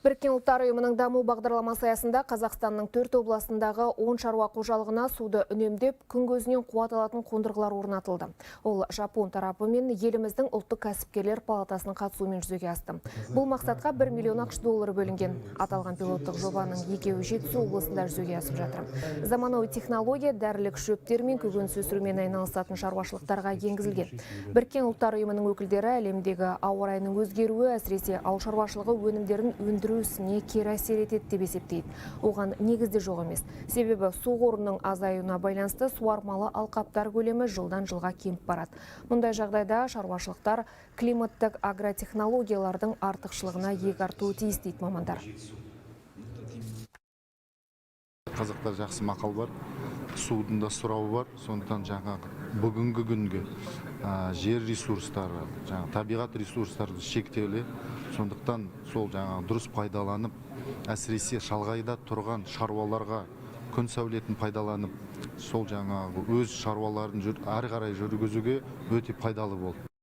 Біріккен ұлттар ұйымының даму бағдарламасы аясында Қазақстанның 4 обласындағы 10 шаруа қожалығына суды үнемдеп, күн көзінен қуат алатын қондырғылар орнатылды. Ол Жапон тарапы мен еліміздің ұлттық кәсіпкерлер палатасының қатысуымен жүзеге асты. Бұл мақсатқа 1 миллион ақш доллары бөлінген. Аталған пилоттық жобаның екеуі Жетісу облысында жүзеге асып жатыр. Заманауи технология дәрілік шөптер мен көкөніс өсірумен айналысатын шаруашылықтарға енгізілген. Біріккен ұлттар ұйымының өкілдері әлемдегі ауа райының өзгеруі, әсіресе ауыл шаруашылығы өнімдерін өндіру ісіне кері әсер етеді деп есептейді. Оған негізде жоқ емес. Себебі су қорының азаюына байланысты суармалы алқаптар көлемі жылдан жылға кеміп барады. Мұндай жағдайда шаруашылықтар климаттық агротехнологиялардың артықшылығына иек артуы тиіс дейді мамандар. Қазақта жақсы мақал бар, судың да сұрауы бар, сондықтан жаңағы бүгінгі күнге жер ресурстары, табиғат ресурстары шектеулі, сондықтан сол дұрыс пайдаланып, әсіресе шалғайда тұрған шаруаларға күн сәулетін пайдаланып, сол өз шаруаларын әрі қарай жүргізуге өте пайдалы болды.